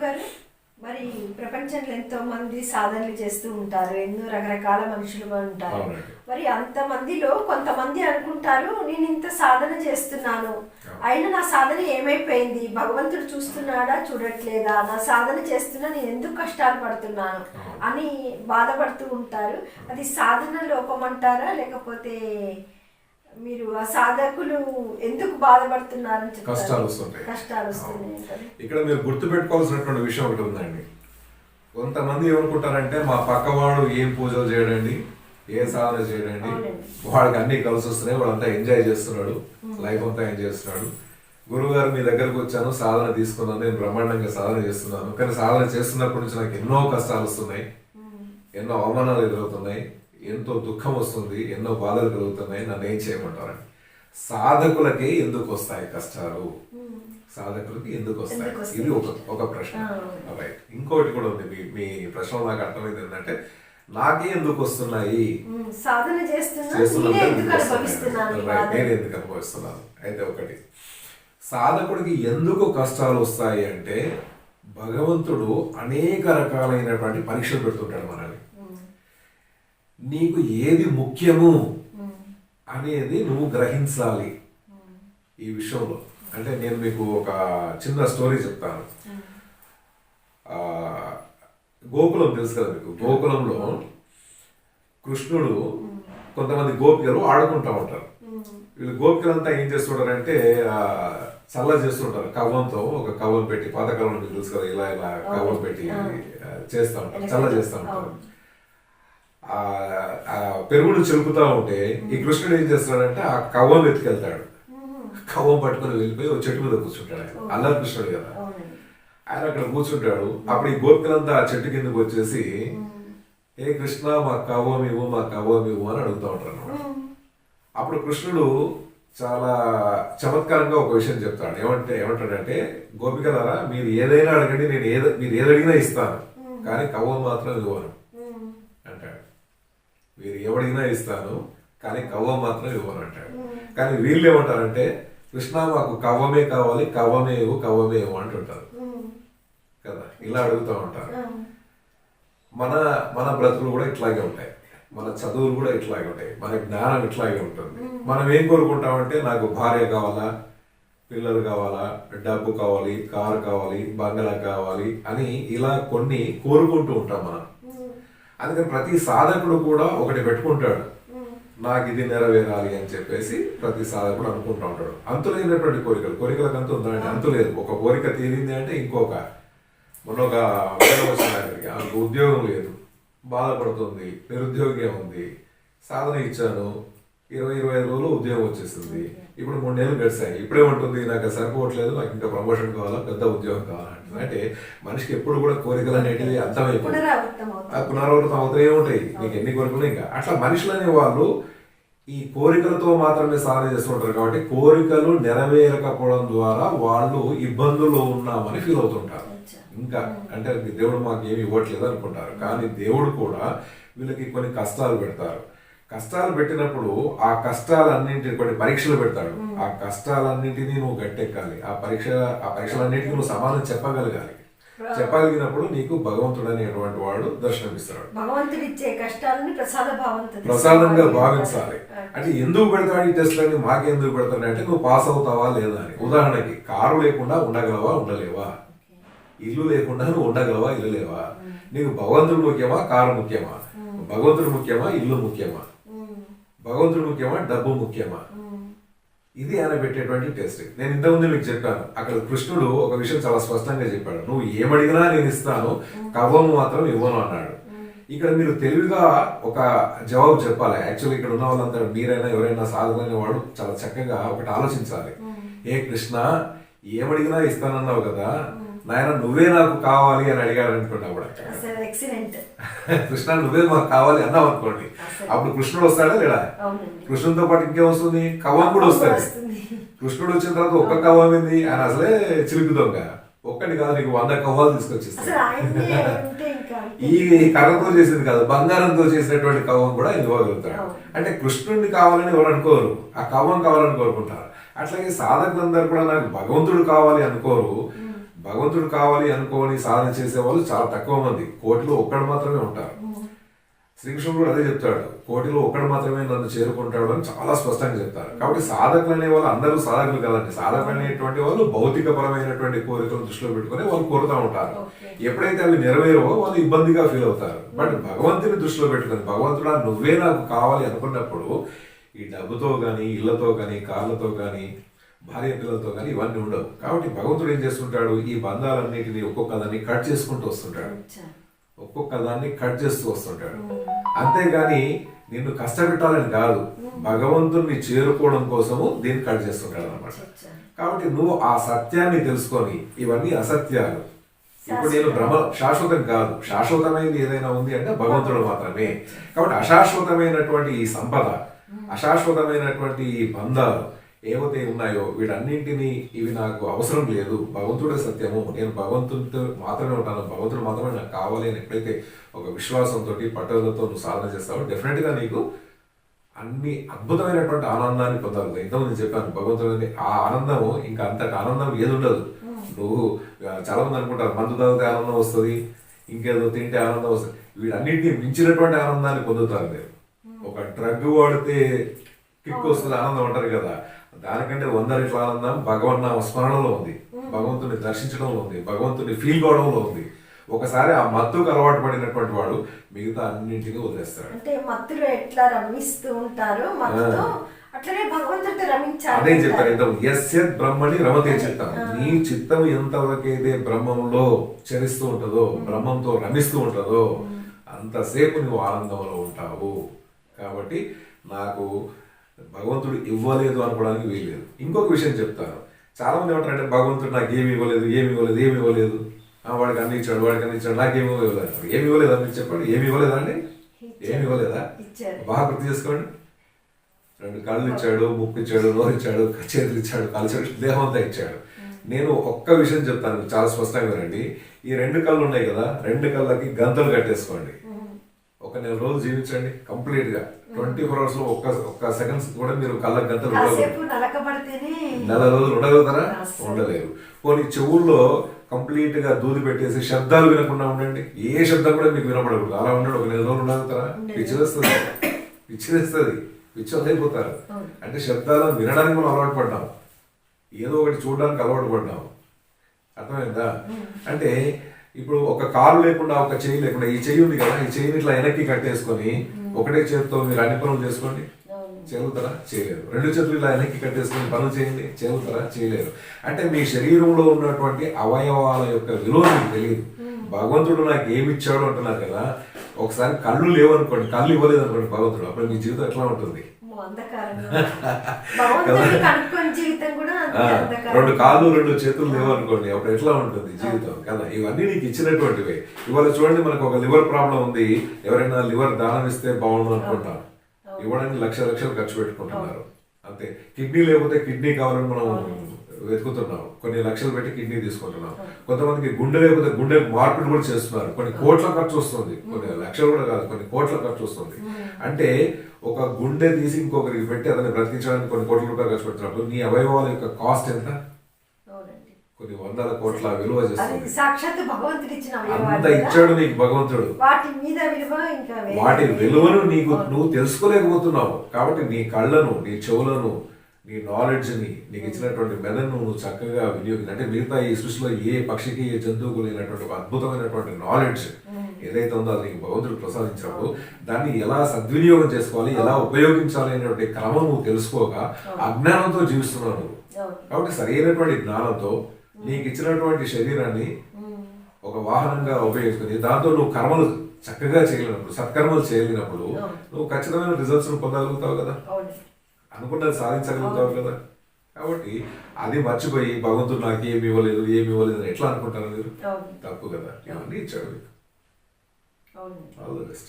గురువుగారు, మరి ప్రపంచంలో ఎంతో మంది సాధనలు చేస్తూ ఉంటారు, ఎన్నో రకరకాల మనుషులు ఉంటారు. మరి అంతమందిలో కొంతమంది అనుకుంటారు, నేను ఇంత సాధన చేస్తున్నాను, అయినా నా సాధన ఏమైపోయింది, భగవంతుడు చూస్తున్నాడా చూడట్లేదా, నా సాధన చేస్తున్నా నేను ఎందుకు కష్టాలు పడుతున్నాను అని బాధపడుతూ ఉంటారు. అది సాధన లోపం అంటారా, లేకపోతే మీరు ఆ సాధకులు ఎందుకు బాధపడుతున్నారని చెప్తారు? కష్టాలు వస్తున్నాయి. ఇక్కడ మీరు గుర్తుపెట్టుకోవాల్సినటువంటి విషయం ఒకటి ఉందండి. కొంతమంది ఏమనుకుంటారంటే మా పక్కవాడు ఏం పూజలు చేయడండి, ఏ సాధన చేయడండి, వాడికి అన్ని కలిసి వస్తున్నాయి, వాడంతా ఎంజాయ్ చేస్తున్నాడు, లైఫ్ అంతా ఎంజాయ్ చేస్తున్నాడు. గురువు గారు మీ దగ్గరకు వచ్చాను, సాధన తీసుకున్నాను, నేను బ్రహ్మాండంగా సాధన చేస్తున్నాను, కానీ సాధన చేస్తున్నప్పటి నుంచి నాకు ఎన్నో కష్టాలు వస్తున్నాయి, ఎన్నో అవమానాలు ఎదురవుతున్నాయి, ఎంతో దుఃఖం వస్తుంది, ఎన్నో బాధలు కలుగుతున్నాయి, నన్ను ఏం చేయమంటారని. సాధకులకే ఎందుకు వస్తాయి కష్టాలు, సాధకులకి ఎందుకు వస్తాయి, ఇది ఒక ప్రశ్న. రైట్. ఇంకోటి కూడా ఉంది, మీ ప్రశ్న నాకు అర్థమైంది ఏంటంటే నాకే ఎందుకు వస్తున్నాయి, నేను ఎందుకు అనుభవిస్తున్నాను. అయితే ఒకటి, సాధకుడికి ఎందుకు కష్టాలు వస్తాయి అంటే భగవంతుడు అనేక రకాలైనటువంటి పరీక్షలు పెడుతుంటాడు మనల్ని. నీకు ఏది ముఖ్యము అనేది నువ్వు గ్రహించాలి ఈ విషయంలో. అంటే నేను మీకు ఒక చిన్న స్టోరీ చెప్తాను. గోకులం తెలుసు కదా మీకు. గోకులంలో కృష్ణుడు కొంతమంది గోపికలు ఆడుకుంటూ ఉంటారు. వీళ్ళు గోపికలంతా ఏం చేస్తుంటారంటే చల్ల చేస్తుంటారు. కవ్వంతో ఒక కవ్వం పెట్టి, పాతకాలం తెలుసు కదా, ఇలా ఇలా కవ్వం పెట్టి చేస్తూ ఉంటారు, చల్ల చేస్తూ ఉంటారు. ఆ పెరుగును చెలుపుతా ఉంటే ఈ కృష్ణుడు ఏం చేస్తాడంటే ఆ కవ్వం ఎత్తుకెళ్తాడు. కవ్వం పట్టుకుని వెళ్ళిపోయి ఒక చెట్టు మీద కూర్చుంటాడు. ఆయన అల్లరి కృష్ణుడు కదా, ఆయన అక్కడ కూర్చుంటాడు. అప్పుడు ఈ గోపికలంతా ఆ చెట్టు కిందకు వచ్చేసి ఏ కృష్ణ మా కవ్వం ఇవ్వు, మా కవ్వం ఇవ్వు అని అడుగుతూ ఉంటారు. అప్పుడు కృష్ణుడు చాలా చమత్కారంగా ఒక విషయం చెప్తాడు. ఏమంటాడంటే గోపికలారా, మీరు ఏదైనా అడగండి, మీరు ఏదడిగినా ఇస్తాను, కానీ కవ్వం మాత్రం ఇవ్వను అంటాడు. మీరు ఎవడిగినా ఇస్తాను, కానీ కవ్వం మాత్రం ఇవ్వను అంటాడు. కానీ వీళ్ళు ఏమంటారంటే కృష్ణ మాకు కవ్వమే కావాలి, కవ్వమే ఇవ్వు, కవ్వమే ఇవ్వు అంటుంటారు కదా. ఇలా అడుగుతూ ఉంటారు. మన బ్రతుకులు కూడా ఇట్లాగే ఉంటాయి, మన చదువులు కూడా ఇట్లాగే ఉంటాయి, మన జ్ఞానం ఇట్లాగే ఉంటుంది. మనం ఏం కోరుకుంటామంటే నాకు భార్య కావాలా, పిల్లలు కావాలా, డబ్బు కావాలి, కారు కావాలి, బంగళా కావాలి అని ఇలా కొన్ని కోరుకుంటూ ఉంటాం మనం. అందుకని ప్రతి సాధకుడు కూడా ఒకటి పెట్టుకుంటాడు, నాకు ఇది నెరవేరాలి అని చెప్పేసి ప్రతి సాధకుడు అనుకుంటూ ఉంటాడు. అంతులేనటువంటి కోరికలకు అంత ఉందంటే అంతు లేదు. ఒక కోరిక తీరింది అంటే ఇంకొక, మొన్న ఒక ఆమెకు ఉద్యోగం లేదు, బాధపడుతుంది, నిరుద్యోగి ఉంది, సాధన ఇచ్చాను, 20-25 రోజులు ఉద్యోగం వచ్చేసింది, ఇప్పుడు 3 నెలలు గడిచాయి, ఇప్పుడేమంటుంది నాకు సరిపోవట్లేదు, నాకు ఇంకా ప్రమోషన్ కావాలా, పెద్ద ఉద్యోగం కావాలంటుంది. అంటే మనిషికి ఎప్పుడు కూడా కోరికలు అనేటివి అర్థమైపోయి పునరావృతం అవుతూనే ఉంటాయి. నీకు ఎన్ని కోరికలు ఇంకా అట్లా మనుషులు అనే వాళ్ళు ఈ కోరికలతో మాత్రమే సాధన చేస్తుంటారు. కాబట్టి కోరికలు నెరవేరకపోవడం ద్వారా వాళ్ళు ఇబ్బందుల్లో ఉన్నామని ఫీల్ అవుతుంటారు. ఇంకా అంటే దేవుడు మాకు ఏమి ఇవ్వట్లేదు అనుకుంటారు. కానీ దేవుడు కూడా వీళ్ళకి కొన్ని కష్టాలు పెడతారు. కష్టాలు పెట్టినప్పుడు ఆ కష్టాలన్నింటినీ కొన్ని పరీక్షలు పెడతాడు. ఆ కష్టాలన్నింటినీ నువ్వు గట్టెక్కాలి. ఆ పరీక్షలన్నింటికి నువ్వు సమాధానం చెప్పగలగాలి. చెప్పగలిగినప్పుడు నీకు భగవంతుడు అనేటువంటి వాడు దర్శనమిస్తాడు. ప్రసాదంగా భావించాలి. అంటే ఎందుకు పెడతాడు ఈ టెస్ట్లని, మాకెందుకు పెడతాడు అంటే నువ్వు పాస్ అవుతావా లేదా అని. ఉదాహరణకి కారు లేకుండా ఉండగలవా, ఉండలేవా? ఇల్లు లేకుండా నువ్వు ఉండగలవా, ఇల్లు లేవా? నీకు భగవంతుడు ముఖ్యమా, కారు ముఖ్యమా? భగవంతుడు ముఖ్యమా, ఇల్లు ముఖ్యమా? భగవంతుడు ముఖ్యమా, డబ్బు ముఖ్యమా? ఇది ఆయన పెట్టేటువంటి టెస్ట్. నేను ఇంతకుముందు మీకు చెప్పాను, అక్కడ కృష్ణుడు ఒక విషయం చాలా స్పష్టంగా చెప్పాడు, నువ్వు ఏమడిగినా నేను ఇస్తాను, కవ్వం మాత్రం ఇవ్వను అన్నాడు. ఇక్కడ మీరు తెలివిగా ఒక జవాబు చెప్పాలి. యాక్చువల్లీ ఇక్కడ ఉన్న వాళ్ళంతా మీరైనా ఎవరైనా సాధన వాడు చాలా చక్కగా ఒకటి ఆలోచించాలి. ఏ కృష్ణ, ఏమడిగినా ఇస్తానన్నావు కదా, నాయన నువ్వే నాకు కావాలి అని అడిగాడు అనుకోండి. అప్పుడు కృష్ణ నువ్వే మాకు కావాలి అన్నావు అనుకోండి, అప్పుడు కృష్ణుడు వస్తాడా లేడా? కృష్ణుడితో పాటు ఇంకేం వస్తుంది, కవ్వం కూడా వస్తుంది. కృష్ణుడు వచ్చిన తర్వాత ఒక్క కవ్వం ఏంది, ఆయన అసలే చిలుకు దొంగ. ఒక్కటి కాదు, నీకు 100 కవ్వాలు తీసుకొచ్చిస్తాడు. ఈ కర్రతో చేసింది కాదు, బంగారంతో చేసినటువంటి కవ్వం కూడా ఇవ్వగలుగుతాడు. అంటే కృష్ణుడిని కావాలని ఎవరు అనుకోరు, ఆ కవ్వం కావాలని కోరుకుంటారు. అట్లాగే సాధకులందరూ కూడా నాకు భగవంతుడు కావాలి అనుకోరు, భగవంతుడు కావాలి అనుకోని సాధన చేసే వాళ్ళు చాలా తక్కువ మంది, కోటిలో ఒక్కడు మాత్రమే ఉంటారు. శ్రీకృష్ణుడు కూడా అదే చెప్తాడు, కోటిలో ఒక్కడు మాత్రమే నన్ను చేరుకుంటాడు అని చాలా స్పష్టంగా చెప్తారు. కాబట్టి సాధకులు అనే వాళ్ళు అందరూ సాధకులు కదండి. సాధకులు అనేటువంటి వాళ్ళు భౌతిక పరమైనటువంటి కోరికలను దృష్టిలో పెట్టుకుని వాళ్ళు కోరుతూ ఉంటారు. ఎప్పుడైతే అవి నెరవేరవో వాళ్ళు ఇబ్బందిగా ఫీల్ అవుతారు. బట్ భగవంతుని దృష్టిలో పెట్టుకుని, భగవంతుడా నువ్వే నాకు కావాలి అనుకున్నప్పుడు ఈ డబ్బుతో కానీ, ఇళ్లతో కానీ, కార్లతో కానీ, భార్య పిల్లలతో కానీ ఇవన్నీ ఉండవు. కాబట్టి భగవంతుడు ఏం చేస్తుంటాడు, ఈ బంధాలన్నిటిని ఒక్కొక్క దాన్ని కట్ చేసుకుంటూ వస్తుంటాడు, ఒక్కొక్క దాన్ని కట్ చేస్తూ వస్తుంటాడు. అంతేగాని నిన్ను కష్టపెట్టాలని కాదు, భగవంతుడిని చేరుకోవడం కోసము దీన్ని కట్ చేస్తుంటాడు అనమాట. కాబట్టి నువ్వు ఆ సత్యాన్ని తెలుసుకొని, ఇవన్నీ అసత్యాలు, ఇప్పుడు నేను శాశ్వతం కాదు, శాశ్వతమైనది ఏదైనా ఉంది అంటే భగవంతుడు మాత్రమే. కాబట్టి అశాశ్వతమైనటువంటి ఈ సంపద, అశాశ్వతమైనటువంటి ఈ బంధాలు ఏవైతే ఉన్నాయో వీటన్నింటినీ ఇవి నాకు అవసరం లేదు, భగవంతుడే సత్యము, నేను భగవంతుడితో మాత్రమే ఉంటాను, భగవంతుడు మాత్రమే నాకు కావాలి అని ఎప్పుడైతే ఒక విశ్వాసంతో పట్టుదలతో నువ్వు సాధన చేస్తావో డెఫినెట్గా నీకు అన్ని అద్భుతమైనటువంటి ఆనందాన్ని పొందాలి. ఇంతకుముందు చెప్పాను, భగవంతుడిని ఆ ఆనందము ఇంకా అంతటి ఆనందం ఏది ఉండదు. నువ్వు చాలా మంది అనుకుంటారు మందు తాగితే ఆనందం వస్తుంది, ఇంకేదో తింటే ఆనందం వస్తుంది, వీటన్నిటిని మించినటువంటి ఆనందాన్ని పొందుతారు మీరు. ఒక డ్రగ్ వాడితే కిక్ వస్తుంది ఆనందం అంటారు కదా, దానికంటే 100 రెట్ల ఆనందం భగవన్నామ స్మరణలో ఉంది, భగవంతుని దర్శించడంలో ఉంది, భగవంతుని ఫీల్ కావడంలో ఉంది. ఒకసారి ఆ మత్తుకు అలవాటు పడినటువంటి వాడు మిగతా అన్నింటినీ వదిలేస్తాడు. అంటే మత్తులో ఎట్లా రమిస్తూ ఉంటారో మత్తుతో అట్లనే భగవంతుడితో రమించాలి. అదే చెప్పారు ఇంత యస్యత్ బ్రహ్మని రమతే చిత్తం. నీ చిత్తం ఎంతవరకైతే బ్రహ్మంలో చరిస్తూ ఉంటుందో, బ్రహ్మంతో రమిస్తూ ఉంటుందో అంతసేపు నువ్వు ఆనందంలో ఉంటావు. కాబట్టి నాకు భగవంతుడు ఇవ్వలేదు అనుకోవడానికి వీల్లేదు. ఇంకొక విషయం చెప్తాను, చాలా మంది ఏమంటారంటే భగవంతుడు నాకు ఏమి ఇవ్వలేదు, ఏమి ఇవ్వలేదు, ఏమి ఇవ్వలేదు, వాడికి అన్ని ఇచ్చాడు, వాడికి అన్ని ఇచ్చాడు, నాకేమి ఇవ్వలేదు. ఏమి ఇవ్వలేదు అని చెప్పండి, ఏమి ఇవ్వలేదా అండి? ఏమి ఇవ్వలేదా? బాగా గుర్తు చేసుకోండి. 2 కళ్ళు ఇచ్చాడు, ముక్కు ఇచ్చాడు, నోరు ఇచ్చాడు, చేతులు ఇచ్చాడు, కాలు ఇచ్చాడు, దేహం అంతా ఇచ్చాడు. నేను ఒక్క విషయం చెప్తాను, చాలా స్పష్టంగా వినండి. ఈ 2 కళ్ళు ఉన్నాయి కదా, 2 కళ్ళకి గంతలు కట్టేసుకోండి. ఒక 1 నెల రోజులు జీవించండి కంప్లీట్ గా, 24 hours లో ఒక్క సెకండ్స్ కూడా మీరు కళ్ళకి గంతలు నెల రోజులు ఉండగలుగుతారా? ఉండలేరు. పోనీ చెవుల్లో కంప్లీట్ గా దూది పెట్టేసి శబ్దాలు వినకుండా ఉండండి, ఏ శబ్దం కూడా మీకు వినపడకూడదు, అలా ఉండడు. ఒక 1 నెల రోజులు ఉండగలుగుతారా? పిచ్చివేస్తుంది, పిచ్చోదైపోతారు. అంటే శబ్దాలను వినడానికి మనం అలవాటు పడ్డాం, ఏదో ఒకటి చూడడానికి అలవాటు పడ్డాం. అర్థమైందా? అంటే ఇప్పుడు ఒక కాలు లేకుండా, ఒక చెయ్యి లేకుండా, ఈ చెయ్యి ఉంది కదా, ఈ చెయ్యిని ఇట్లా వెనక్కి కట్టేసుకొని ఒకటే చేతితో మీరు అన్ని పనులు చేసుకోండి, చేయగలుగుతారా? చేయలేరు. 2 చేతులు ఇలా వెనక్కి కట్టేసుకొని పనులు చేయండి, చేయగలుగుతారా? చేయలేరు. అంటే మీ శరీరంలో ఉన్నటువంటి అవయవాల యొక్క విలువ మీకు తెలియదు. భగవంతుడు నాకు ఏమి ఇచ్చాడు అంటున్నారు కదా, ఒకసారి కళ్ళు లేవనుకోండి, కళ్ళు ఇవ్వలేదు అనుకోండి భగవంతుడు, అప్పుడు మీ జీవితం ఎట్లా ఉంటుంది? 2 కాళ్ళు 2 చేతులు లేవనుకోండి, అప్పుడు ఎట్లా ఉంటుంది జీవితం కదా. ఇవన్నీ నీకు ఇచ్చినటువంటివే. ఇవాళ చూడండి, మనకు ఒక లివర్ ప్రాబ్లం ఉంది, ఎవరైనా లివర్ దానం ఇస్తే బాగుండు అనుకుంటాం, ఇవ్వడానికి లక్షలు ఖర్చు పెట్టుకుంటున్నారు. అంతే. కిడ్నీ లేకపోతే కిడ్నీ కావాలని మనం వెతుకుతున్నాం, కొన్ని లక్షలు పెట్టి కిడ్నీ తీసుకుంటున్నాం. కొంతమందికి గుండె లేకపోతే గుండె మార్పిడి కూడా చేస్తున్నారు, కొన్ని కోట్ల ఖర్చు వస్తుంది, కొన్ని లక్షలు కూడా కాదు, కొన్ని కోట్ల ఖర్చు వస్తుంది. అంటే ఒక గుండె తీసి ఇంకొకరికి పెట్టి అతన్ని బ్రతికించడానికి కొన్ని కోట్ల రూపాయలు ఖర్చు పెడుతున్నప్పుడు నీ అవయవాల యొక్క కాస్ట్ ఎంత? కొన్ని 100 కోట్ల విలువ చేస్తుంది. అంత ఇచ్చాడు నీకు భగవంతుడు, వాటి విలువను నువ్వు తెలుసుకోలేకపోతున్నావు. కాబట్టి నీ కళ్ళను, నీ చెవులను, నీ నాలెడ్జ్ని, నీకు ఇచ్చినటువంటి మెదడును నువ్వు చక్కగా వినియోగించి, అంటే మిగతా ఈ సృష్టిలో ఏ పక్షికి, ఏ జంతువుకు లేనటువంటి ఒక అద్భుతమైనటువంటి నాలెడ్జ్ ఏదైతే ఉందో అది నీకు భగవంతుడు ప్రసాదించినప్పుడు దాన్ని ఎలా సద్వినియోగం చేసుకోవాలి, ఎలా ఉపయోగించాలి అనేటువంటి క్రమం నువ్వు తెలుసుకోగా అజ్ఞానంతో జీవిస్తున్నావు నువ్వు. కాబట్టి సరైనటువంటి జ్ఞానంతో నీకు ఇచ్చినటువంటి శరీరాన్ని ఒక వాహనంగా ఉపయోగించుకుని దాంతో నువ్వు కర్మలు చక్కగా చేయలేనప్పుడు, సత్కర్మలు చేయలేనప్పుడు నువ్వు ఖచ్చితమైన రిజల్ట్స్ పొందగలుగుతావు కదా, అనుకున్నది సాధించగలుగుతావు కదా. కాబట్టి అది మర్చిపోయి భగవంతుడు నాకు ఏమి ఇవ్వలేదు అని ఎట్లా అనుకుంటారు మీరు? తప్పు కదా. ఇవన్నీ ఇచ్చాడు మీకు. All the best.